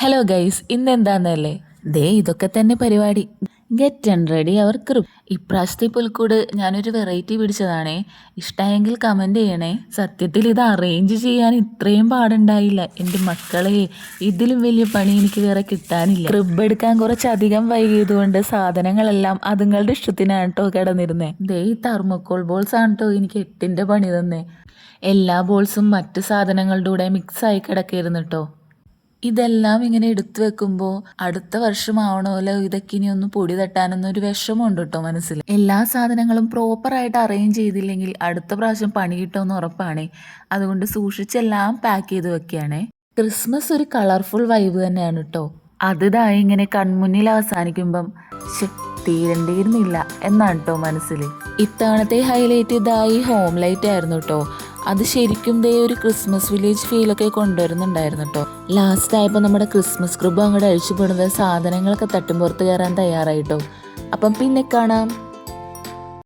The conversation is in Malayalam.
ഹലോ ഗൈസ്, ഇന്ന് എന്താന്നല്ലേ? ദേ ഇതൊക്കെ തന്നെ പരിപാടി. ഗെറ്റ് ആൻഡ് റെഡി അവർ ഗ്രൂപ്പ്. ഇപ്രാവശ്യത്തെ പുൽക്കൂട് ഞാനൊരു വെറൈറ്റി പിടിച്ചതാണേ. ഇഷ്ടമായെങ്കിൽ കമൻറ്റ് ചെയ്യണേ. സത്യത്തിൽ ഇത് അറേഞ്ച് ചെയ്യാൻ ഇത്രയും പാടുണ്ടായില്ല എൻ്റെ മക്കളെ. ഇതിലും വലിയ പണി എനിക്ക് വേറെ കിട്ടാനില്ല. ക്രിബ് എടുക്കാൻ കുറച്ചധികം വൈകിയതുകൊണ്ട് സാധനങ്ങളെല്ലാം അതുങ്ങളുടെ ഇഷ്ടത്തിനാണ് കേട്ടോ കിടന്നിരുന്നേ. ദേ ഈ തെർമോക്കോൾ ബോൾസ് ആണ് കേട്ടോ എനിക്ക് 8ന്റെ പണി തന്നെ. എല്ലാ ബോൾസും മറ്റു സാധനങ്ങളുടെ കൂടെ മിക്സായി കിടക്കായിരുന്നു കേട്ടോ. ഇതെല്ലാം ഇങ്ങനെ എടുത്തു വെക്കുമ്പോൾ അടുത്ത വർഷമാവണമല്ലോ ഇതൊക്കെ ഇനി ഒന്ന് പൊടി തട്ടാനൊന്നൊരു വിഷമമുണ്ട് കേട്ടോ മനസ്സിൽ. എല്ലാ സാധനങ്ങളും പ്രോപ്പറായിട്ട് അറേഞ്ച് ചെയ്തില്ലെങ്കിൽ അടുത്ത പ്രാവശ്യം പണി കിട്ടുമെന്ന് ഉറപ്പാണേ. അതുകൊണ്ട് സൂക്ഷിച്ചെല്ലാം പാക്ക് ചെയ്ത് വെക്കുകയാണേ. ക്രിസ്മസ് ഒരു കളർഫുൾ വൈബ് തന്നെയാണ് കേട്ടോ. അതിതായി ഇങ്ങനെ കൺമുന്നിൽ അവസാനിക്കുമ്പം തീരണ്ടിയിരുന്നില്ല എന്നാണ് കേട്ടോ മനസ്സിൽ. ഇത്തവണത്തെ ഹൈലൈറ്റ് ഇതായി ഹോം ലൈറ്റ് ആയിരുന്നു കേട്ടോ. അത് ശരിക്കും ദേ ഒരു ക്രിസ്മസ് വില്ലേജ് ഫീലൊക്കെ കൊണ്ടുവരുന്നുണ്ടായിരുന്നു കേട്ടോ. ലാസ്റ്റ് ആയപ്പോൾ നമ്മുടെ ക്രിസ്മസ് ക്രിബ് അങ്ങോട്ട് അഴിച്ചുപെടുന്ന സാധനങ്ങളൊക്കെ തട്ടും പുറത്ത് കയറാൻ തയ്യാറായിട്ടോ. അപ്പം പിന്നെ കാണാം.